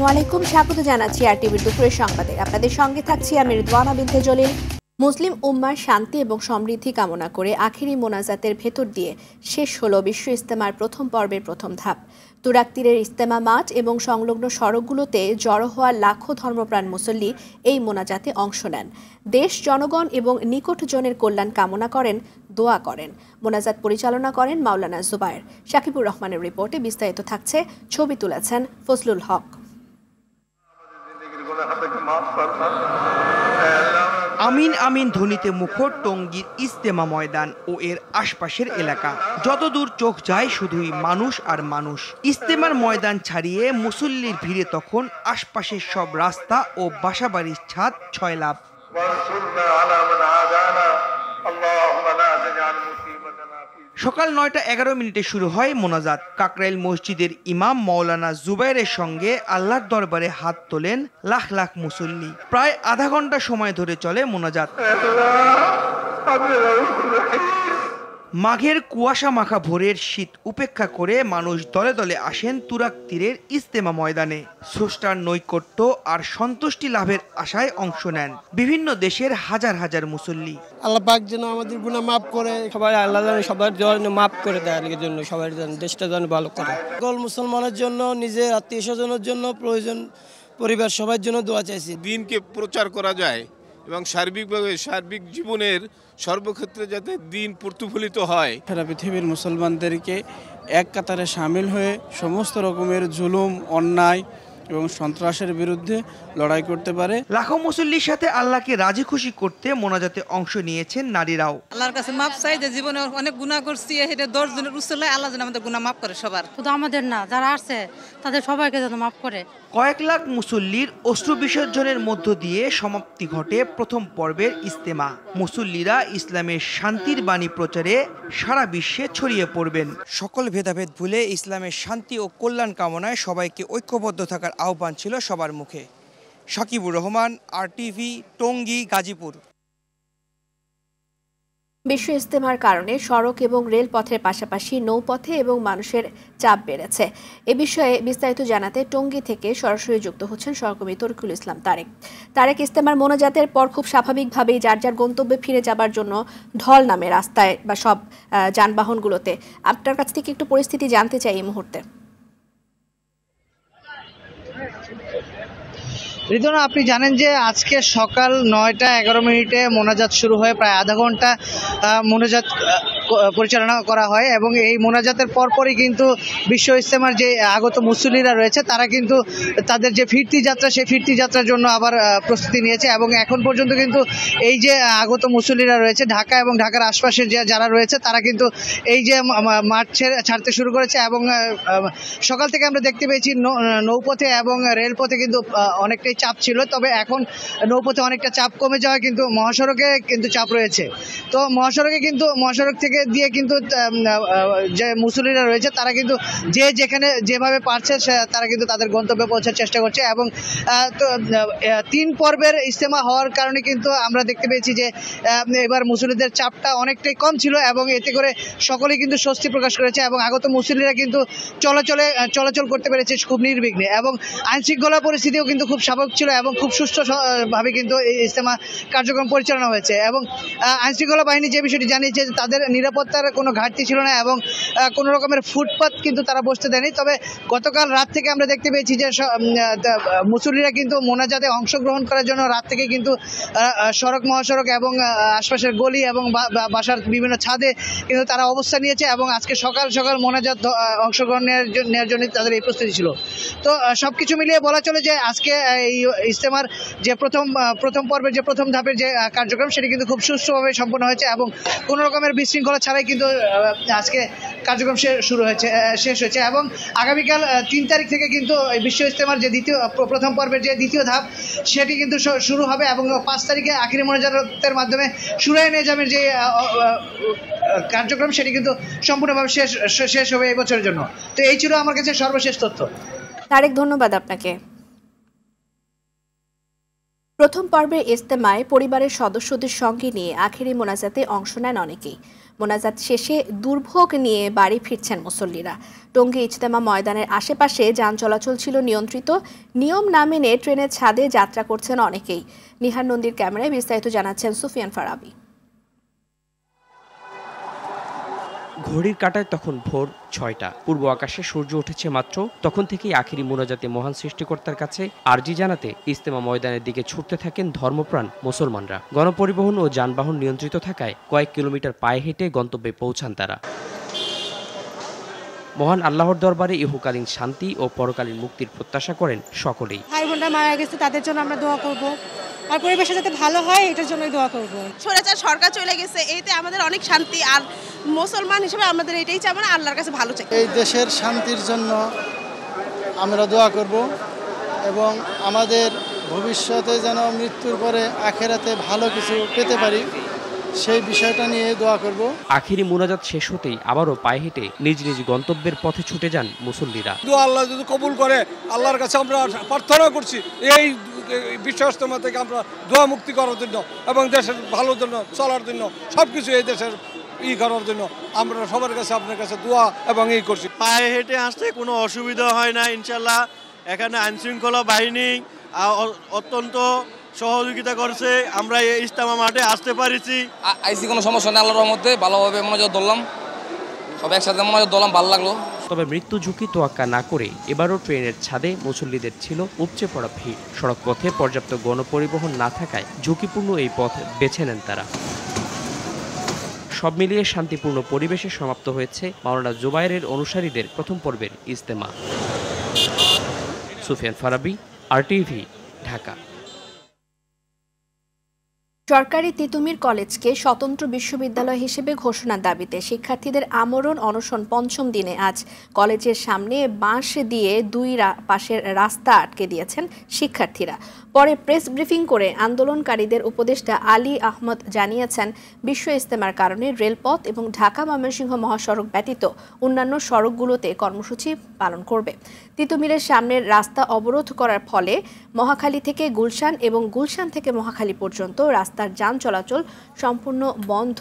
আসসালামু আলাইকুম, স্বাগত জানাচ্ছি আরটিভির দুপুরের সংবাদে। আপনাদের সঙ্গে থাকছি আমি রিদওয়ানা বিনতে জলিল। মুসলিম উম্মার শান্তি এবং সমৃদ্ধি কামনা করে আখেরি মোনাজাতের ভেতর দিয়ে শেষ হলো বিশ্ব ইজতেমার প্রথম পর্বের প্রথম ধাপ। তুরাগ তীরের ইজতেমা মাঠ এবং সংলগ্ন সড়কগুলোতে জড়ো হওয়া লাখো ধর্মপ্রাণ মুসল্লি এই মোনাজাতে অংশ নেন। দেশ, জনগণ এবং নিকটজনের কল্যাণ কামনা করেন, দোয়া করেন। মোনাজাত পরিচালনা করেন মাওলানা জুবায়ের। শাকিবুর রহমানের রিপোর্টে বিস্তারিত থাকছে। ছবি তুলেছেন ফজলুল হক। আমিন আমিন ধ্বনিতে মুখর টঙ্গীর ইজতেমা ময়দান ও এর আশপাশের এলাকা। যতদূর চোখ যায় শুধুই মানুষ আর মানুষ। ইজতেমার ময়দান ছাড়িয়ে মুসল্লির ভিড়ে তখন আশপাশের সব রাস্তা ও বাসাবাড়ির ছাদ ছয়লাভ। সকাল 9:11 শুরু হয় মোনাজাত। কাকরাইল মসজিদের ইমাম মাওলানা জুবাইরের সঙ্গে আল্লাহর দরবারে হাত তোলেন লাখ লাখ মুসল্লি। প্রায় আধা ঘন্টা সময় ধরে চলে মোনাজাত। মাঘের কুয়াশা মাখা ভোরের শীত উপেক্ষা করে মানুষ দলে দলে আসেন তুরাগ তীরের ইজতেমা ময়দানে। স্রষ্টার নৈকট্য আর সন্তুষ্টি লাভের আশায় অংশ নেন বিভিন্ন দেশের হাজার হাজার মুসল্লি। আল্লাহ পাক যেন আমাদের গুনাহ মাফ করে, সবাই আল্লাহ যেন সবার জন্য মাফ করে দেয়, এর জন্য সবার জন্য দেশটা যেন ভালো করে। সকল মুসলমানের জন্য, নিজের আত্মীয় স্বজনের জন্য, প্রয়োজন পরিবার সবার জন্য দোয়া চাইছি। দিনকে প্রচার করা যায় এবং সার্বিক জীবনের সর্বক্ষেত্রে যাতে দিন প্রতিফলিত হয়। সারা পৃথিবীর মুসলমানদেরকে এক কাতারে সামিল হয়ে সমস্ত রকমের জুলুম, অন্যায় এবং সন্ত্রাসের বিরুদ্ধে লড়াই করতে পারে। লাখো মুসল্লির সাথে আল্লাহকে রাজি খুশি করতে মোনাজাতে অংশ নিয়েছেন নারীরাও। আল্লাহর কাছে মাপ চাই যে জীবনে অনেক গুনাহ করছি, এটা 10 জনের উসিলায় আল্লাহ যেন আমাদের গুনাহ মাফ করে সবার। শুধু আমাদের না, যারা আছে তাদের সবাইকে যেন মাফ করে। কয়েক লাখ মুসল্লির অশ্রু বিসর্জনের মধ্য দিয়ে সমাপ্তি ঘটে প্রথম পর্বের ইজতেমা। মুসল্লিরা ইসলামের শান্তির বাণী প্রচারে সারা বিশ্বে ছড়িয়ে পড়বেন। সকল ভেদাভেদ ভুলে ইসলামের শান্তি ও কল্যাণ কামনায় সবাইকে ঐক্যবদ্ধ থাকার আহ্বান ছিল সবার মুখে। শাকিবুর রহমান, আরটিভি, টঙ্গী, গাজীপুর। বিশ্ব ইজতেমার কারণে সড়ক এবং রেলপথের পাশাপাশি নৌপথে এবং মানুষের চাপ বেড়েছে। এ বিষয়ে বিস্তারিত জানাতে টঙ্গী থেকে সরাসরি যুক্ত হচ্ছেন সহকর্মী তরিকুল ইসলাম তারেক। ইজতেমার মোনাজাতের পর খুব স্বাভাবিকভাবেই যার যার গন্তব্যে ফিরে যাবার জন্য ঢল নামে রাস্তায় বা সব যানবাহনগুলোতে। আপনার কাছ থেকে একটু পরিস্থিতি জানতে চাই এই মুহূর্তে। রিদওয়ানা, আপনি জানেন যে আজকে সকাল 9:11 মোনাজাত শুরু হয়ে প্রায় আধা ঘন্টা মোনাজাত পরিচালনা করা হয় এবং এই মোনাজাতের পরপরই কিন্তু বিশ্ব ইজতেমার যে আগত মুসল্লিরা রয়েছে তারা কিন্তু তাদের যে ফিরতি যাত্রা, সেই ফিরতি যাত্রার জন্য আবার প্রস্তুতি নিয়েছে এবং এখন পর্যন্ত কিন্তু এই যে আগত মুসল্লিরা রয়েছে ঢাকা এবং ঢাকার আশপাশের যারা রয়েছে তারা কিন্তু এই যে মাঠ ছাড়তে শুরু করেছে এবং সকাল থেকে আমরা দেখতে পেয়েছি নৌপথে এবং রেলপথে কিন্তু অনেকটাই চাপ ছিল, তবে এখন নৌপথে অনেকটা চাপ কমে যাওয়া কিন্তু মহাসড়কে কিন্তু চাপ রয়েছে। তো মহাসড়ক থেকে দিয়ে কিন্তু যে মুসল্লিরা রয়েছে তারা কিন্তু যে যেখানে যেভাবে পারছে তারা কিন্তু তাদের গন্তব্যে পৌঁছার চেষ্টা করছে এবং 3 পর্বের ইজতেমা হওয়ার কারণে কিন্তু আমরা দেখতে পেয়েছি যে এবার মুসল্লিদের চাপটা অনেকটাই কম ছিল এবং এতে করে সকলেই কিন্তু স্বস্তি প্রকাশ করেছে এবং আগত মুসল্লিরা কিন্তু চলাচল করতে পেরেছে খুব নির্বিঘ্নে এবং আইনশৃঙ্খলা পরিস্থিতিও কিন্তু খুব স্বাভাবিক ছিল এবং খুব সুষ্ঠুভাবে কিন্তু এই ইজতেমা কার্যক্রম পরিচালনা হয়েছে এবং আইনশৃঙ্খলা বাহিনী যে বিষয়টি জানিয়েছে তাদের নিরাপত্তার কোনো ঘাটতি ছিল না এবং কোনো রকমের ফুটপাত কিন্তু তারা বসতে দেয়নি। তবে গতকাল রাত থেকে আমরা দেখতে পেয়েছি যে মুসল্লিরা কিন্তু মোনাজাতে অংশগ্রহণ করার জন্য রাত থেকে কিন্তু সড়ক, মহাসড়ক এবং আশপাশের গলি এবং বাসার বিভিন্ন ছাদে কিন্তু তারা অবস্থান নিয়েছে এবং আজকে সকাল সকাল মোনাজাত অংশগ্রহণ নেওয়ার জন্য তাদের এই প্রস্তুতি ছিল। তো সবকিছু মিলিয়ে বলা চলে যে আজকে এই ইজতেমার যে প্রথম পর্বের যে প্রথম ধাপের যে কার্যক্রম সেটি কিন্তু খুব সুষ্ঠুভাবে সম্পন্ন হয়েছে এবং কোনো রকমের বিশৃঙ্খলা ছাড়াই কিন্তু আজকে কার্যক্রম শেষ হয়েছে এবং আগামীকাল 3 তারিখ থেকে কিন্তু বিশ্ব ইজতেমার যে প্রথম পর্বের যে দ্বিতীয় ধাপ সেটি কিন্তু শুরু হবে এবং 5 তারিখে আখিরি মোনাজাতের মাধ্যমে সুরায়ে নিজামের যে কার্যক্রম সেটি কিন্তু সম্পূর্ণভাবে শেষ হবে এই বছরের জন্য। তো এই ছিল আমার কাছে সর্বশেষ তথ্য। তারেক, ধন্যবাদ আপনাকে। প্রথম পর্বের ইজতেমায় পরিবারের সদস্যদের সঙ্গে নিয়ে আখেরি মোনাজাতে অংশ নেন অনেকেই। মোনাজাত শেষে দুর্ভোগ নিয়ে বাড়ি ফিরছেন মুসল্লিরা। টঙ্গী ইজতেমা ময়দানের আশেপাশে যান চলাচল ছিল নিয়ন্ত্রিত। নিয়ম না মেনে ট্রেনের ছাদে যাত্রা করছেন অনেকেই। নিহার নন্দীর ক্যামেরায় বিস্তারিত জানাচ্ছেন সুফিয়ান ফারাবি। ঘড়ির কাঁটায় তখন ভোর ৬টা। পূর্ব আকাশে সূর্য উঠেছে মাত্র। তখন থেকেই আখেরি মোনাজাতে মহান সৃষ্টিকর্তার কাছে আরজি জানাতে ইজতেমা ময়দানের দিকে ছুটতে থাকেন ধর্মপ্রাণ মুসলমানরা। গণপরিবহন ও যানবাহন নিয়ন্ত্রিত থাকায় কয়েক কিলোমিটার পায়ে হেঁটে গন্তব্যে পৌঁছান তারা। মহান আল্লাহর দরবারে ইহকালীন শান্তি ও পরকালীন মুক্তির প্রত্যাশা করেন সকলেই। ভাই বোনরা মারা গেছে, তাদের জন্য আমরা দোয়া করব, আর পরিবেশটা যাতে ভালো হয় এটার জন্যই দোয়া করব। স্বৈরাচার সরকার চলে গেছে, এতে আমাদের অনেক শান্তি, আর মুসলমান হিসেবে আমাদের এটাই চাই, মানে আল্লাহর কাছে ভালো চাই। এই দেশের শান্তির জন্য আমরা দোয়া করব এবং আমাদের ভবিষ্যতে যেন মৃত্যুর পরে আখেরাতে ভালো কিছু পেতে পারি, সেই বিষয়টা নিয়ে দোয়া করব। আখেরি মোনাজাত শেষ হতেই আবারও পায়ে হেঁটে নিজ নিজ গন্তব্যের পথে ছুটে যান মুসল্লিরা। আল্লাহ যদি কবুল করে, আল্লাহর কাছে আমরা প্রার্থনা করছি এই বিশ্ব ইজতেমা থেকে আমরা দোয়া মুক্তি করার জন্য এবং দেশের ভালোর জন্য, চলার জন্য, সবকিছু এই দেশের করার জন্য আমরা সবার কাছে আপনার কাছে দোয়া এবং করছি। পায়ে হেঁটে আসতে কোনো অসুবিধা হয় না ইনশাল্লাহ। এখানে আইনশৃঙ্খলা বাহিনী অত্যন্ত সহযোগিতা করছে, আমরা এই ইজতেমা মাঠে আসতে পারিছি। আইসি কোনো সমস্যা নেই, আল্লাহর রহমতে ভালোভাবে মনোযোগ ধরলাম, সব একসাথে মনোযোগ ধরলাম, ভালো লাগলো। তবে মৃত্যু ঝুঁকি তোয়াক্কা না করে এবারও ট্রেনের ছাদে মুসল্লিদের ছিল উপচে পড়া ভিড়। সড়ক পথে পর্যাপ্ত গণপরিবহন না থাকায় ঝুঁকিপূর্ণ এই পথ বেছে নেন তারা। সব মিলিয়ে শান্তিপূর্ণ পরিবেশে সমাপ্ত হয়েছে মাওলানা জুবায়েরের অনুসারীদের প্রথম পর্বের ইজতেমা। সুফিয়ান ফারাবি, RTV, ঢাকা। সরকারি তিতুমির কলেজকে স্বতন্ত্র বিশ্ববিদ্যালয় হিসেবে ঘোষণার দাবিতে শিক্ষার্থীদের আমরণ অনশন পঞ্চম দিনে আজ কলেজের সামনে বাঁশ দিয়ে দুই পাশের রাস্তা আটকে দিয়েছেন শিক্ষার্থীরা। পরে প্রেস ব্রিফিং করে আন্দোলনকারীদের উপদেষ্টা আলী আহমদ জানিয়েছেন, বিশ্ব ইজতেমার কারণে রেলপথ এবং ঢাকা ময়মনসিংহ মহাসড়ক ব্যতীত অন্যান্য সড়কগুলোতে কর্মসূচি পালন করবে। তিতুমিরের সামনের রাস্তা অবরোধ করার ফলে মহাখালী থেকে গুলশান এবং গুলশান থেকে মহাখালী পর্যন্ত রাস্তার যান চলাচল সম্পূর্ণ বন্ধ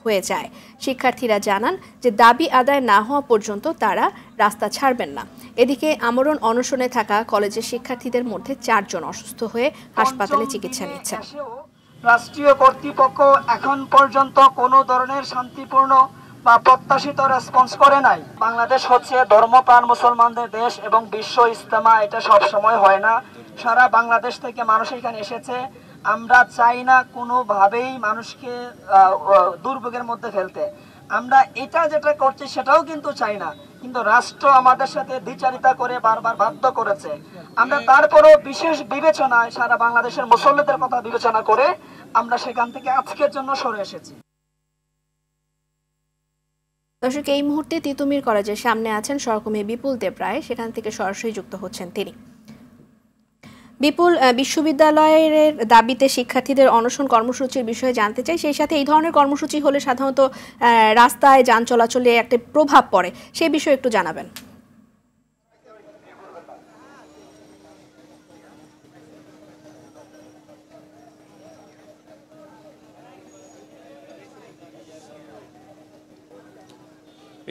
হয়ে যায়। শিক্ষার্থীরা জানান যে দাবি আদায় না হওয়া পর্যন্ত তারা রাস্তা ছাড়বেন না। এদিকে আমরণ অনশনে থাকা কলেজের শিক্ষার্থীদের মধ্যে 4 জন অসুস্থ হয়ে হাসপাতালে চিকিৎসা নিচ্ছেন। রাষ্ট্রীয় কর্তৃপক্ষ এখন পর্যন্ত কোনো ধরনের শান্তিপূর্ণ বা প্রত্যাশিত রেসপন্স করে নাই। বাংলাদেশ হচ্ছে ধর্মপ্রাণ মুসলমানদের দেশ এবং বিশ্ব ইজতেমা এটা সব সময় হয় না। সারা বাংলাদেশ থেকে মানুষ এখানে এসেছে। আমরা চাই না কোনোভাবেই মানুষকে দুর্ভোগের মধ্যে ফেলতে। আমরা এটা যেটা করছি সেটাও কিন্তু চাই না, কিন্তু রাষ্ট্র আমাদের সাথে দ্বিচারিতা করে বারবার বাধ্য করেছে। আমরা তারপরেও বিশেষ বিবেচনায় সারা বাংলাদেশের মুসল্লিদের কথা বিবেচনা করে আমরা সেখান থেকে আজকের জন্য সরে এসেছি। দর্শক, এই মুহূর্তে তিতুমির কলেজের সামনে আছেন সহকর্মী বিপুল দেব রায়, সেখান থেকে সরাসরি যুক্ত হচ্ছেন তিনি। বিপুল, বিশ্ববিদ্যালয়ের দাবিতে শিক্ষার্থীদের অনশন কর্মসূচির বিষয়ে জানতে চাই। সেই সাথে এই ধরনের কর্মসূচি হলে সাধারণত রাস্তায় যান চলাচলে একটা প্রভাব পড়ে, সেই বিষয়ে একটু জানাবেন।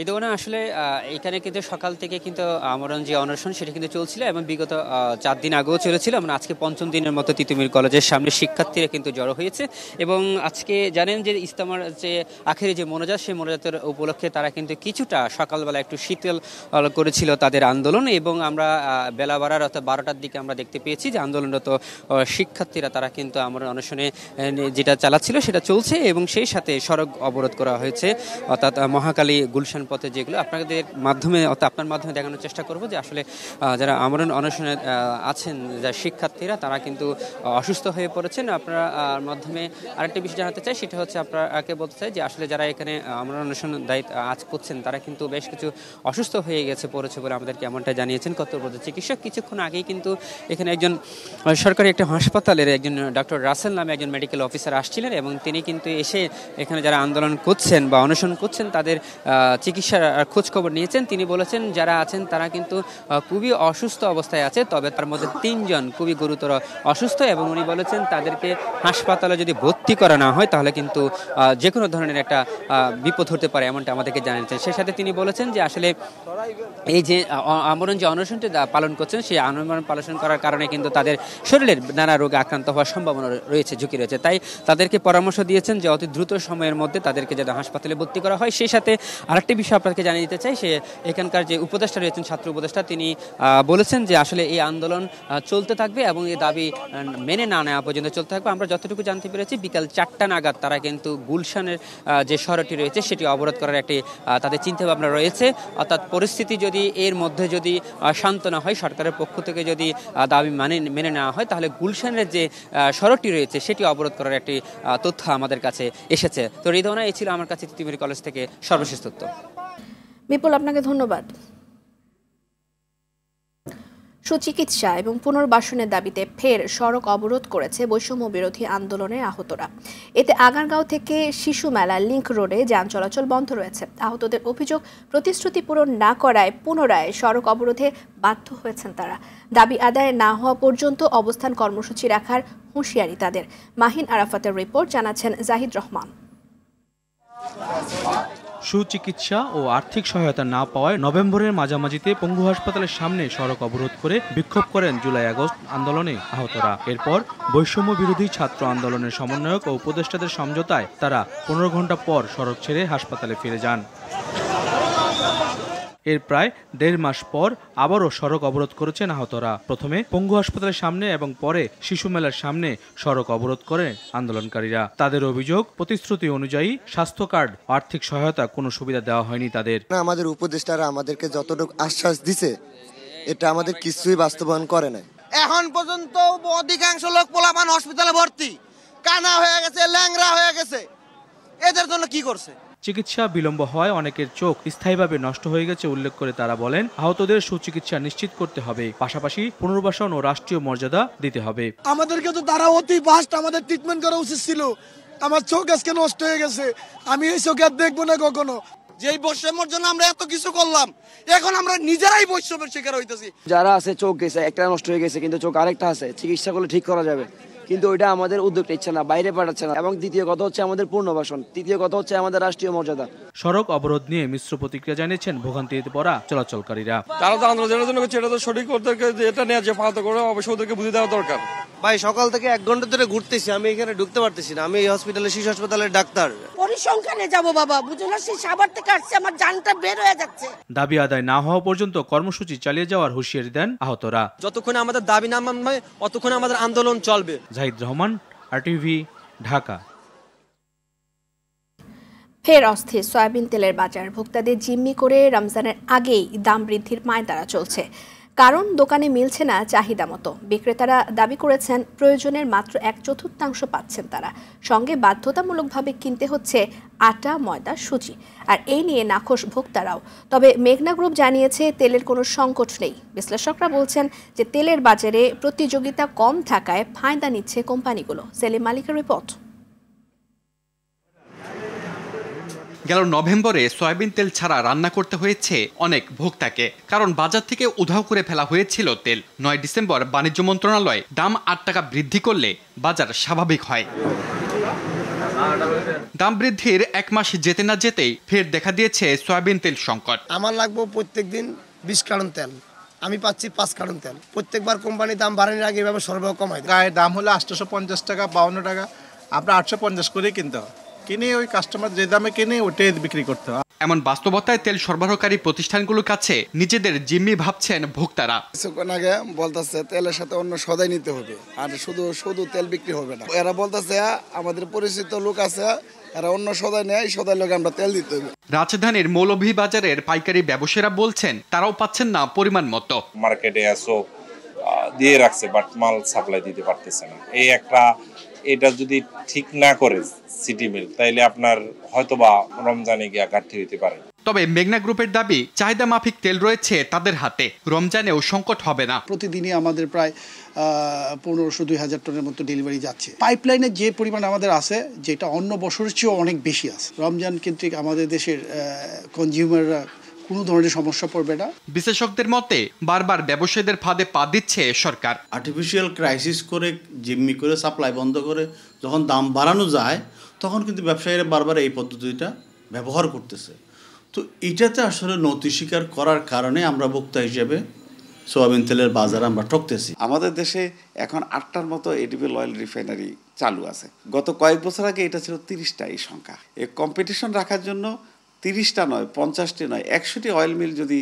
ঋতুবনা, আসলে এখানে কিন্তু সকাল থেকে কিন্তু আমরণ যে অনশন সেটা কিন্তু চলছিল এবং বিগত 4 দিন আগেও চলেছিল। মানে আজকে পঞ্চম দিনের মতো তিতুমির কলেজের সামনে শিক্ষার্থীরা কিন্তু জড়ো হয়েছে এবং আজকে জানেন যে ইজতেমার যে আখেরি যে মোনাজাত, সেই মোনাজাতের উপলক্ষে তারা কিন্তু কিছুটা সকালবেলা একটু শীতল করেছিল তাদের আন্দোলন এবং আমরা বেলা বাড়ার অর্থাৎ 12টার দিকে আমরা দেখতে পেয়েছি যে আন্দোলনরত শিক্ষার্থীরা তারা কিন্তু আমরণ অনশনে যেটা চালাচ্ছিল সেটা চলছে এবং সেই সাথে সড়ক অবরোধ করা হয়েছে, অর্থাৎ মহাখালী গুলশান পথে, যেগুলো আপনাদের মাধ্যমে অর্থাৎ আপনার মাধ্যমে দেখানোর চেষ্টা করব যে আসলে যারা আমরণ অনশনে আছেন যা শিক্ষার্থীরা তারা কিন্তু অসুস্থ হয়ে পড়েছেন। আপনার মাধ্যমে আরেকটা বিষয় জানাতে চাই, সেটা হচ্ছে আপনাকে বলতে চাই যে আসলে যারা এখানে আমরণ অনশন দায়িত্ব আজ করছেন তারা কিন্তু বেশ কিছু অসুস্থ হয়ে পড়েছে বলে আমাদেরকে এমনটা জানিয়েছেন কর্তব্যরত চিকিৎসক। কিছুক্ষণ আগেই কিন্তু এখানে একজন সরকারি একটা হাসপাতালের একজন ডক্টর রাসেল নামে একজন মেডিকেল অফিসার আসছিলেন এবং তিনি কিন্তু এসে এখানে যারা আন্দোলন করছেন বা অনশন করছেন তাদের চিকিৎসার খোঁজ খবর নিয়েছেন। তিনি বলেছেন যারা আছেন তারা কিন্তু খুবই অসুস্থ অবস্থায় আছে, তবে তার মধ্যে 3 জন খুবই গুরুতর অসুস্থ এবং উনি বলেছেন তাদেরকে হাসপাতালে যদি ভর্তি করা না হয় তাহলে কিন্তু যে কোনো ধরনের একটা বিপদ হতে পারে, এমনটা আমাদেরকে জানিয়েছেন। সেই সাথে তিনি বলেছেন যে আসলে এই যে আমরণ যে অনশনটি পালন করছেন সেই আমরণ পালন করার কারণে কিন্তু তাদের শরীরের নানা রোগে আক্রান্ত হওয়ার সম্ভাবনা রয়েছে, ঝুঁকি রয়েছে। তাই তাদেরকে পরামর্শ দিয়েছেন যে অতি দ্রুত সময়ের মধ্যে তাদেরকে যাতে হাসপাতালে ভর্তি করা হয়। সেই সাথে আরেকটি বিষয় আপনাকে জানিয়ে দিতে চাই, সে এখানকার যে উপদেষ্টা রয়েছেন, ছাত্র উপদেষ্টা, তিনি বলেছেন যে আসলে এই আন্দোলন চলতে থাকবে এবং এই দাবি মেনে না নেওয়া পর্যন্ত চলতে থাকবে। আমরা যতটুকু জানতে পেরেছি বিকাল 4টা নাগাদ তারা কিন্তু গুলশানের যে সড়কটি রয়েছে সেটি অবরোধ করার একটি তাদের চিন্তাভাবনা রয়েছে। অর্থাৎ পরিস্থিতি যদি এর মধ্যে যদি শান্ত না হয়, সরকারের পক্ষ থেকে যদি দাবি মেনে নেওয়া হয়, তাহলে গুলশানের যে সড়কটি রয়েছে সেটি অবরোধ করার একটি তথ্য আমাদের কাছে এসেছে। তো রিদওয়ানা, এই ছিল আমার কাছে তিতুমির কলেজ থেকে সর্বশেষ তথ্য। বিপুল, আপনাকে ধন্যবাদ। সুচিকিৎসা এবং পুনর্বাসনের দাবিতে ফের সড়ক অবরোধ করেছে বৈষম্য বিরোধী আন্দোলনের আহতরা। এতে আগারগাঁও থেকে শিশু মেলা লিংক রোডে যান চলাচল বন্ধ রয়েছে। আহতদের অভিযোগ, প্রতিশ্রুতি পূরণ না করায় পুনরায় সড়ক অবরোধে বাধ্য হয়েছেন তারা। দাবি আদায় না হওয়া পর্যন্ত অবস্থান কর্মসূচি রাখার হুঁশিয়ারি তাদের। মাহিন আরাফাতের রিপোর্ট, জানাচ্ছেন জাহিদ রহমান। সুচিকিৎসা ও আর্থিক সহায়তা না পাওয়ায় নভেম্বরের মাঝামাঝিতে পঙ্গু হাসপাতালের সামনে সড়ক অবরোধ করে বিক্ষোভ করেন জুলাই আগস্ট আন্দোলনে আহতরা। এরপর বৈষম্য বিরোধী ছাত্র আন্দোলনের সমন্বয়ক ও উপদেষ্টাদের সমঝোতায় তারা 15 ঘন্টা পর সড়ক ছেড়ে হাসপাতালে ফিরে যান। এর প্রায় 1.5 মাস পর আবারও সড়ক অবরোধ করেছেন আহতরা। প্রথমে পঙ্গু হাসপাতালের সামনে এবং পরে শিশু মেলার সামনে সড়ক অবরোধ করে আন্দোলনকারীরা। তাদের অভিযোগ, প্রতিশ্রুতি অনুযায়ী স্বাস্থ্য কার্ড, আর্থিক সহায়তা কোনো সুবিধা দেওয়া হয়নি তাদের। আমাদের উপদেষ্টারা আমাদেরকে যতটুকু আশ্বাস দিছে এটা আমাদের কিছুই বাস্তবায়ন করে নাই। এখন পর্যন্ত অধিকাংশ লোক পোলাপান হসপিটালে ভর্তি, কানা হয়ে গেছে, ল্যাংরা হয়ে গেছে। এদের জন্য কি করছে? চিকিৎসা বিলম্ব হওয়ায় অনেকের চোখ স্থায়ীভাবে নষ্ট হয়ে গেছে উল্লেখ করে তারা বলেন, আহতদের সুচিকিৎসা নিশ্চিত করতে হবে, পাশাপাশি পুনর্বাসন ও রাষ্ট্রীয় মর্যাদা দিতে হবে। আমাদেরকে তো তারা অতি ফাস্ট আমাদের ট্রিটমেন্ট করা উচিত ছিল। আমার চোখ আজকে নষ্ট হয়ে গেছে, আমি এই চোখে আর দেখবো না কখনো। যেই বৈষম্যের জন্য আমরা এত কিছু করলাম, এখন আমরা নিজেরাই বৈষম্যের শিকার হইতেছি। যারা আছে চোখ গেছে, একটা নষ্ট হয়ে গেছে কিন্তু চোখ আরেকটা আছে, চিকিৎসা করলে ঠিক করা যাবে, কিন্তু ওইটা আমাদের উদ্যোগ নিচ্ছে না, বাইরে পাঠাচ্ছে না। এবং দ্বিতীয় কথা হচ্ছে আমাদের পুনর্বাসন, তৃতীয় কথা হচ্ছে আমাদের রাষ্ট্রীয় মর্যাদা। সড়ক অবরোধ নিয়ে মিশ্র প্রতিক্রিয়া জানিয়েছেন ভোগান্তিতে পড়া চলাচলকারীরা। তারা তো আন্দোলনের জন্য করছে, এটা তো সঠিক, ওদেরকে এটা নিয়ে যে ফাঁকা করে অবশ্যই ওদেরকে বুঝিয়ে দেওয়া দরকার। ভাই সকাল থেকে 1 ঘন্টা ধরে ঘুরতেছি, আমি এখানে ঢুকতে পারতেছি না। আমি এই হসপিটালে, শিশু হাসপাতালের ডাক্তার। পরিসংখ্যানে যাব বাবা, বুঝো না, সেই সাভার থেকে আসছে, আমার জানটা বের হয়ে যাচ্ছে। দাবি আদায় না হওয়া পর্যন্ত কর্মসূচি চালিয়ে যাওয়ার হুঁশিয়ারি দেন আহতরা। যতক্ষণ আমাদের দাবি না মানবে ততক্ষণ আমাদের আন্দোলন চলবে। জাহিদ রহমান, RTV, ঢাকা। ফের অস্থির সয়াবিন তেলের বাজার। ভোক্তাদের জিম্মি করে রমজানের আগেই দাম বৃদ্ধির পায়তারা চলছে। কারণ দোকানে মিলছে না চাহিদা মতো। বিক্রেতারা দাবি করেছেন প্রয়োজনের মাত্র 1/4 পাচ্ছেন তারা। সঙ্গে বাধ্যতামূলকভাবে কিনতে হচ্ছে আটা, ময়দা, সুজি। আর এই নিয়ে নাখোশ ভোক্তারাও। তবে মেঘনা গ্রুপ জানিয়েছে তেলের কোনো সংকট নেই। বিশ্লেষকরা বলছেন যে তেলের বাজারে প্রতিযোগিতা কম থাকায় ফায়দা নিচ্ছে কোম্পানিগুলো। সেলিম মালিকের রিপোর্ট। গেল নভেম্বরে সয়াবিন তেল ছাড়া রান্না করতে হয়েছে অনেক ভোক্তাকে, কারণ বাজার থেকে উধাও করে ফেলা হয়েছিল তেল। 9 ডিসেম্বর বাণিজ্য মন্ত্রণালয় দাম 8 টাকা বৃদ্ধি করলে বাজার স্বাভাবিক হয়। দাম বৃদ্ধির 1 মাস যেতে না যেতেই ফের দেখা দিয়েছে সয়াবিন তেল সংকট। আমার লাগবে প্রত্যেকদিন 20 কার্টন তেল, আমি পাচ্ছি 5 কার্টন তেল। প্রত্যেকবার কোম্পানি দাম বাড়ানোর আগে এভাবে সরবরাহ কমায়। গায়ের দাম হলো 850 টাকা, 52 টাকা, আমরা 850 করে কিনতে হয়। কিনে ওই কাস্টমার যে দামে কিনে ওটাই বিক্রি করতে হয়। এমন বাস্তবতায় তেল সরবরাহকারী প্রতিষ্ঠানগুলোর কাছে নিজেদের জিম্মি ভাবছেন ভোক্তারা। কিছুক্ষণ আগে বলতেছে তেলের সাথে অন্য সদাই নিতে হবে, আর শুধু তেল বিক্রি হবে না। এরা বলতেছে আমাদের পরিচিত লোক আছে, এরা অন্য সদাই নেয়, সদাই লোক আমরা তেল দিতে হবে। রাজধানীর মৌলভীবাজারের পাইকারি ব্যবসায়ীরা বলছেন তারাও পাচ্ছেন না পরিমাণ মতো। মার্কেটে এসো দিয়ে রাখছে, বাট মাল সাপ্লাই দিতে পারতেছে না। এটা যদি ঠিক না করে সিটি মিল, তাইলে আপনার হয়তোবা রমজানে গিয়ে ঘাটতি হইতে পারে। তবে মেঘনা গ্রুপের দাবি চাহিদা মাফিক তেল রয়েছে তাদের হাতে, রমজানেও সংকট হবে না। প্রতিদিনই আমাদের প্রায় 1500-2000 টনের মতো ডেলিভারি যাচ্ছে। পাইপলাইনে যে পরিমাণ আমাদের আছে, যেটা অন্য বছরের চেয়েও অনেক বেশি আছে। রমজান কেন্দ্রিক আমাদের দেশের কনজিউমাররা কোনো ধরনের সমস্যা পড়বে না। বিশেষজ্ঞদের মতে বারবার ব্যবসায়ীদের ফাঁদে পা দিচ্ছে সরকার। আর্টিফিশিয়াল ক্রাইসিস করে জিম্মি করে সাপ্লাই বন্ধ করে যখন দাম বাড়ানো যায়, তখন কিন্তু ব্যবসায়ীরা বারবার এই পদ্ধতিটা ব্যবহার করতেছে। তো এটাতে আসলে নতি স্বীকার করার কারণে আমরা ভোক্তা হিসেবে সোয়াবিন তেলের বাজার আমরা ঠকতেছি। আমাদের দেশে এখন 8টার মতো এডিবল অয়েল রিফাইনারি চালু আছে। গত কয়েক বছর আগে এটা ছিল 30টা এই সংখ্যা। এই কম্পিটিশন রাখার জন্য 30টা নয়, 50টি নয়, 100টি অয়েল মিল যদি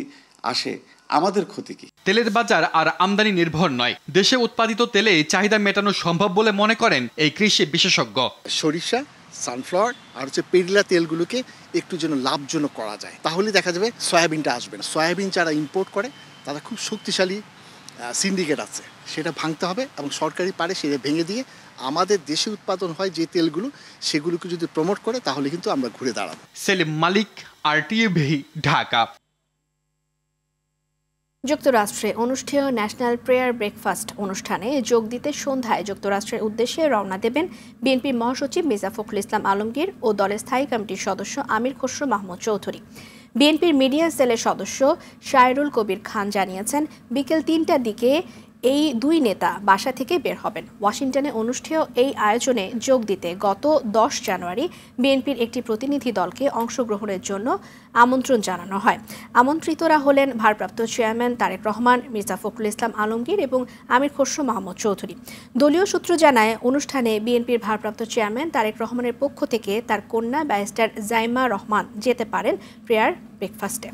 আসে, আমাদের ক্ষতি কি? তেলের বাজার আর আমদানি নির্ভর নয়, দেশে উৎপাদিত তেলে চাহিদা মেটানো সম্ভব বলে মনে করেন এই কৃষি বিশেষজ্ঞ। সরিষা, সানফ্লাওয়ার আর পেরিলা তেলগুলোকে একটু যেন লাভজনক করা যায়, তাহলে দেখা যাবে সয়াবিনটা আসবে না। সয়াবিন যারা ইম্পোর্ট করে তারা খুব শক্তিশালী সিন্ডিকেট আছে, সেটা ভাঙতে হবে এবং সরকারি পারে সেটা ভেঙে দিয়ে আমাদের দেশে উৎপাদন হয় যে তেলগুলো, সেগুলোকে যদি প্রমোট করে তাহলে কিন্তু আমরা ঘুরে দাঁড়াবো। সেলিম মালিক, RTV, ঢাকা। যুক্তরাষ্ট্রে অনুষ্ঠেয় ন্যাশনাল প্রেয়ার ব্রেকফাস্ট অনুষ্ঠানে যোগ দিতে সন্ধ্যায় যুক্তরাষ্ট্রের উদ্দেশ্যে রওনা দেবেন বিএনপির মহাসচিব মির্জা ফখরুল ইসলাম আলমগীর ও দলের স্থায়ী কমিটির সদস্য আমির খসরু মাহমুদ চৌধুরী। বিএনপির মিডিয়া সেলের সদস্য শায়রুল কবির খান জানিয়েছেন, বিকেল 3টার দিকে এই দুই নেতা বাসা থেকে বের হবেন। ওয়াশিংটনে অনুষ্ঠেয় এই আয়োজনে যোগ দিতে গত 10 জানুয়ারি বিএনপির একটি প্রতিনিধি দলকে অংশগ্রহণের জন্য আমন্ত্রণ জানানো হয়। আমন্ত্রিতরা হলেন ভারপ্রাপ্ত চেয়ারম্যান তারেক রহমান, মির্জা ফখরুল ইসলাম আলমগীর এবং আমির খসরু মাহমুদ চৌধুরী। দলীয় সূত্র জানায়, অনুষ্ঠানে বিএনপির ভারপ্রাপ্ত চেয়ারম্যান তারেক রহমানের পক্ষ থেকে তার কন্যা ব্যারিস্টার জাইমা রহমান যেতে পারেন প্রেয়ার ব্রেকফাস্টে।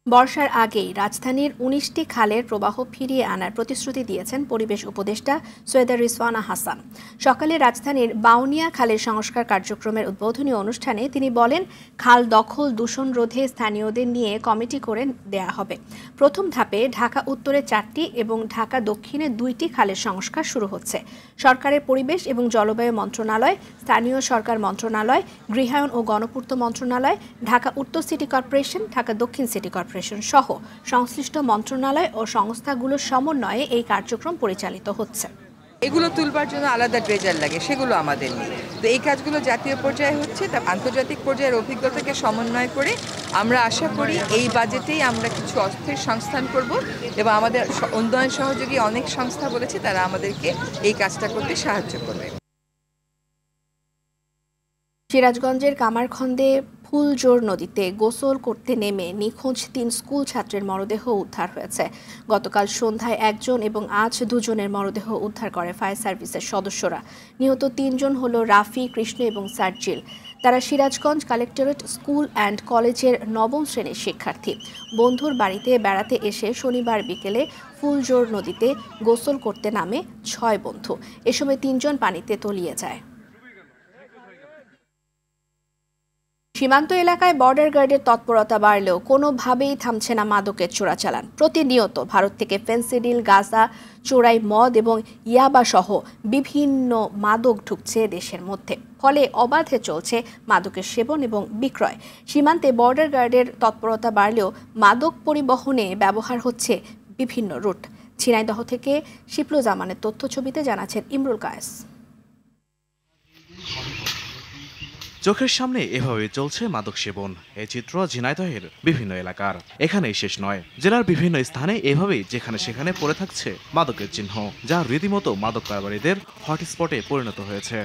বর্ষার আগেই রাজধানীর 19টি খালের প্রবাহ ফিরিয়ে আনার প্রতিশ্রুতি দিয়েছেন পরিবেশ উপদেষ্টা সৈয়দা রিজওয়ানা হাসান। সকালে রাজধানীর বাউনিয়া খালের সংস্কার কার্যক্রমের উদ্বোধনী অনুষ্ঠানে তিনি বলেন, খাল দখল দূষণ রোধে স্থানীয়দের নিয়ে কমিটি করে দেয়া হবে। প্রথম ধাপে ঢাকা উত্তরে 4টি এবং ঢাকা দক্ষিণে 2টি খালের সংস্কার শুরু হচ্ছে। সরকারের পরিবেশ এবং জলবায়ু মন্ত্রণালয়, স্থানীয় সরকার মন্ত্রণালয়, গৃহায়ন ও গণপূর্ত মন্ত্রণালয়, ঢাকা উত্তর সিটি কর্পোরেশন, ঢাকা দক্ষিণ সিটি কর্পোরেশন সহ সংশ্লিষ্ট মন্ত্রণালয় ও সংস্থাগুলোর সমন্বয়ে এই কার্যক্রম পরিচালিত হচ্ছে। এগুলো তুলবার জন্য আলাদা ড্রেজার লাগে, সেগুলো আমাদের নেই। তো এই কাজগুলো জাতীয় পর্যায়ে হচ্ছে, তা আন্তর্জাতিক পর্যায়ের অভিজ্ঞতাকে সমন্বয় করে আমরা আশা করি এই বাজেটেই আমরা কিছু অর্থের সংস্থান করব এবং আমাদের উন্নয়ন সহযোগী অনেক সংস্থা বলেছে তারা আমাদেরকে এই কাজটা করতে সাহায্য করবে। সিরাজগঞ্জের কামারখন্দে ফুলজোর নদীতে গোসল করতে নেমে নিখোঁজ 3 স্কুল ছাত্রের মরদেহ উদ্ধার হয়েছে। গতকাল সন্ধ্যায় 1 জন এবং আজ 2 জনের মরদেহ উদ্ধার করে ফায়ার সার্ভিসের সদস্যরা। নিহত 3 জন হল রাফি, কৃষ্ণ এবং সার্জিল। তারা সিরাজগঞ্জ কালেক্টরেট স্কুল অ্যান্ড কলেজের 9ম শ্রেণীর শিক্ষার্থী। বন্ধুর বাড়িতে বেড়াতে এসে শনিবার বিকেলে ফুলজোর নদীতে গোসল করতে নামে 6 বন্ধু। এ সময় 3 জন পানিতে তলিয়ে যায়। সীমান্ত এলাকায় বর্ডার গার্ডের তৎপরতা বাড়লেও কোনোভাবেই থামছে না মাদকের চোরাচালান। প্রতিনিয়ত ভারত থেকে ফেন্সিডিল, গাঁজা, চোরাই মদ এবং ইয়াবা সহ বিভিন্ন মাদক ঢুকছে দেশের মধ্যে। ফলে অবাধে চলছে মাদকের সেবন এবং বিক্রয়। সীমান্তে বর্ডার গার্ডের তৎপরতা বাড়লেও মাদক পরিবহনে ব্যবহার হচ্ছে বিভিন্ন রুট। ঝিনাইদহ থেকে শিপলুজামানের তথ্য ছবিতে জানাচ্ছেন ইমরুল কায়েস। চোখের সামনে এভাবে চলছে মাদক সেবন। এই চিত্র ঝিনাইদহের বিভিন্ন এলাকার। এখানেই শেষ নয়, জেলার বিভিন্ন স্থানে এভাবেই যেখানে সেখানে পড়ে থাকছে মাদকের চিহ্ন, যা রীতিমতো মাদক কারবারীদের হটস্পটে পরিণত হয়েছে।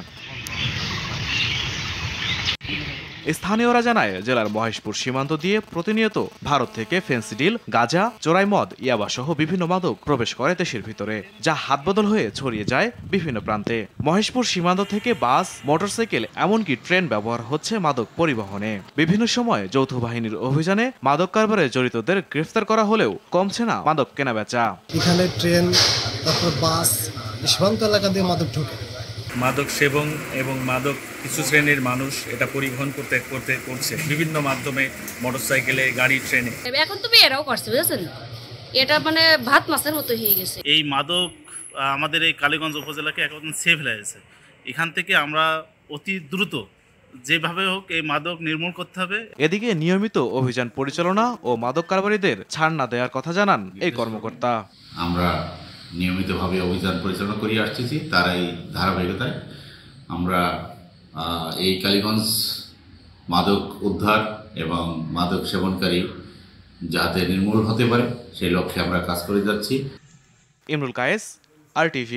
স্থানীয়রা জানায়, জেলার মহেশপুর সীমান্ত দিয়ে প্রতিনিয়ত ভারত থেকে ফেন্সিডিল, গাঁজা, চোরাই মদ, ইয়াবা সহ বিভিন্ন মাদক প্রবেশ করে দেশের ভিতরে, যা হাতবদল হয়ে ছড়িয়ে যায় বিভিন্ন প্রান্তে। মহেশপুর সীমান্ত থেকে বাস, মোটরসাইকেল এমনকি ট্রেন ব্যবহার হচ্ছে মাদক পরিবহনে। বিভিন্ন সময় যৌথ বাহিনীর অভিযানে মাদক কারবারে জড়িতদের গ্রেফতার করা হলেও কমছে না মাদক কেনাবেচা। এখানে ট্রেন, তারপর বাস, সীমান্ত এলাকা দিয়ে মাদক ঢোকে। মাদক সেবন এবং মাদক কিছু শ্রেণীর মানুষ এটা পরিবহন করছে বিভিন্ন মাধ্যমে, মোটরসাইকেলে, গাড়ি, ট্রেনে। এখন তুমি এরাও করছে, বুঝেছেন, এটা মানে ভাত মাছের মতো হয়ে গেছে। এই মাদক আমাদের এই কালীগঞ্জ উপজেলাকে এখন সেফ হয়েছে। এখান থেকে আমরা অতি দ্রুত যেভাবে হোক এই মাদক নির্মূল করতে হবে। এদিকে নিয়মিত অভিযান পরিচালনা ও মাদক কারবারিদের ছাড় না দেওয়ার কথা জানান এই কর্মকর্তা। আমরা নিয়মিতভাবে অভিযান পরিচালনা করে আসতেছি, তার এই ধারাবাহিকতায় আমরা এই কালীগঞ্জ মাদক উদ্ধার এবং মাদক সেবনকারী যাতে নির্মূল হতে পারে সেই লক্ষ্যে আমরা কাজ করে যাচ্ছি। ইমরুল কায়েস, RTV।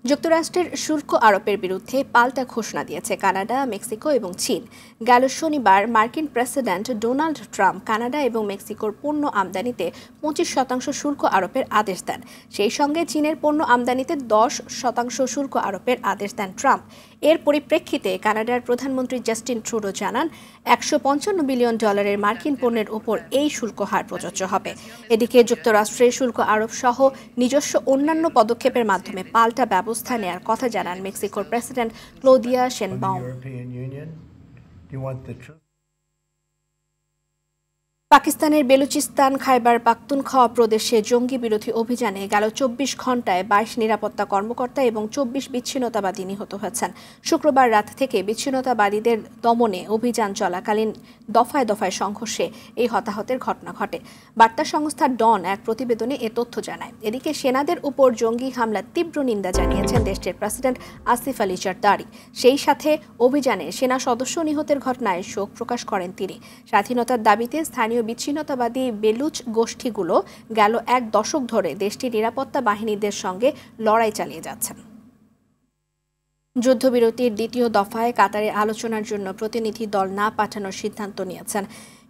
যুক্তরাষ্ট্রের শুল্ক আরোপের বিরুদ্ধে পাল্টা ঘোষণা দিয়েছে কানাডা, মেক্সিকো এবং চীন। গেল শনিবার মার্কিন প্রেসিডেন্ট ডোনাল্ড ট্রাম্প কানাডা এবং মেক্সিকোর পণ্য আমদানিতে 25% শুল্ক আরোপের আদেশ দেন। সেই সঙ্গে চীনের পণ্য আমদানিতে 10% শুল্ক আরোপের আদেশ দেন ট্রাম্প। এর পরিপ্রেক্ষিতে কানাডার প্রধানমন্ত্রী জাস্টিন ট্রুডো জানান $155 বিলিয়ন মার্কিন পণ্যের উপর এই শুল্ক হার প্রযোজ্য হবে। এদিকে যুক্তরাষ্ট্রের শুল্ক আরোপ সহ নিজস্ব অন্যান্য পদক্ষেপের মাধ্যমে পাল্টা ব্যবস্থা নেয়ার কথা জানান মেক্সিকোর প্রেসিডেন্ট ক্লোদিয়া শেনবাউম। পাকিস্তানের বেলুচিস্তান খাইবার পাখতুনখাওয়া প্রদেশে জঙ্গি বিরোধী অভিযানে গেল 24 ঘণ্টায় 22 নিরাপত্তা কর্মকর্তা এবং 24 বিচ্ছিন্নতাবাদী নিহত হয়েছেন। শুক্রবার রাত থেকে বিচ্ছিন্নতাবাদীদের দমনে অভিযান চলাকালীন দফায় দফায় সংঘর্ষে এই হতাহতের ঘটনা ঘটে। বার্তা সংস্থা ডন এক প্রতিবেদনে এ তথ্য জানায়। এদিকে সেনাদের উপর জঙ্গি হামলার তীব্র নিন্দা জানিয়েছেন দেশটির প্রেসিডেন্ট আসিফ আলী জারদারি। সেই সাথে অভিযানে সেনা সদস্য নিহতের ঘটনায় শোক প্রকাশ করেন তিনি। স্বাধীনতার দাবিতে স্থানীয় বিচ্ছিন্নতাবাদী বেলুচ গোষ্ঠীগুলো গেল 1 দশক ধরে দেশটির নিরাপত্তা বাহিনীদের সঙ্গে লড়াই চালিয়ে যাচ্ছেন। যুদ্ধবিরতির দ্বিতীয় দফায় কাতারে আলোচনার জন্য প্রতিনিধি দল না পাঠানোর সিদ্ধান্ত নিয়েছেন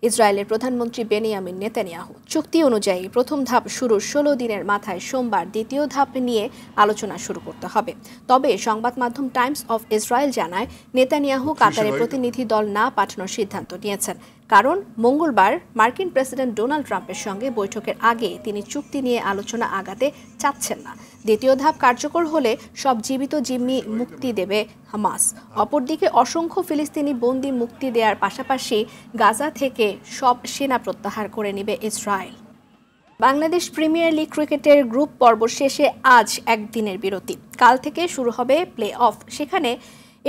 ইসরায়েলের প্রধানমন্ত্রী বেনিয়ামিন নেতানিয়াহু। চুক্তি অনুযায়ী প্রথম ধাপ শুরুর 16 দিনের মাথায় সোমবার দ্বিতীয় ধাপ নিয়ে আলোচনা শুরু করতে হবে। তবে সংবাদ মাধ্যম টাইমস অফ ইসরায়েল জানায় নেতানিয়াহু কাতারে প্রতিনিধি দল না পাঠানোর সিদ্ধান্ত নিয়েছেন, কারণ মঙ্গলবার মার্কিন প্রেসিডেন্ট ডোনাল্ড ট্রাম্পের সঙ্গে বৈঠকের আগে তিনি চুক্তি নিয়ে আলোচনা আগাতে চাচ্ছেন না। দ্বিতীয় ধাপ কার্যকর হলে সব জীবিত জিম্মি মুক্তি দেবে হামাস। অপরদিকে অসংখ্য ফিলিস্তিনি বন্দী মুক্তি দেওয়ার পাশাপাশি গাজা থেকে সব সেনা প্রত্যাহার করে নেবে ইসরায়েল। বাংলাদেশ প্রিমিয়ার লিগ ক্রিকেটের গ্রুপ পর্ব শেষে আজ একদিনের বিরতি। কাল থেকে শুরু হবে প্লে অফ। সেখানে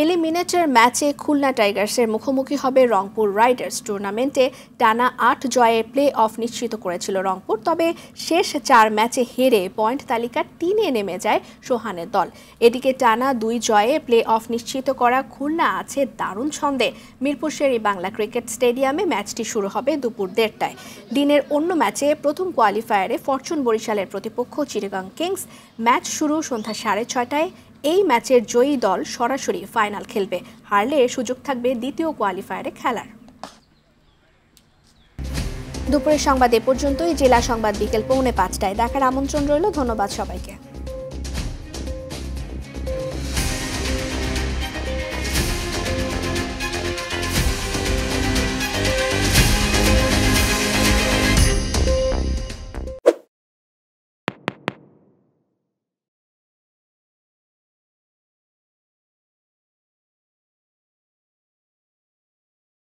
এলিমিনেটর ম্যাচে খুলনা টাইগার্সের মুখোমুখি হবে রংপুর রাইডার্স। টুর্নামেন্টে টানা 8 জয়ে প্লে অফ নিশ্চিত করেছিল রংপুর, তবে শেষ 4 ম্যাচে হেরে পয়েন্ট তালিকার 3-এ নেমে যায় সোহানের দল। এদিকে টানা 2 জয়ে প্লে অফ নিশ্চিত করা খুলনা আছে দারুণ ছন্দে। মিরপুর শের-ই-বাংলা ক্রিকেট স্টেডিয়ামে ম্যাচটি শুরু হবে দুপুর 1:30টায়। দিনের অন্য ম্যাচে প্রথম কোয়ালিফায়ারে ফরচুন বরিশালের প্রতিপক্ষ চিটাগং কিংস। ম্যাচ শুরু সন্ধ্যা 6:30টায়। এই ম্যাচের জয়ী দল সরাসরি ফাইনাল খেলবে। হারলে সুযোগ থাকবে দ্বিতীয় কোয়ালিফায়ারে খেলার। দুপুরের সংবাদ এ পর্যন্তই। জেলা সংবাদ বিকেল 4:45টায় দেখার আমন্ত্রণ রইল। ধন্যবাদ সবাইকে।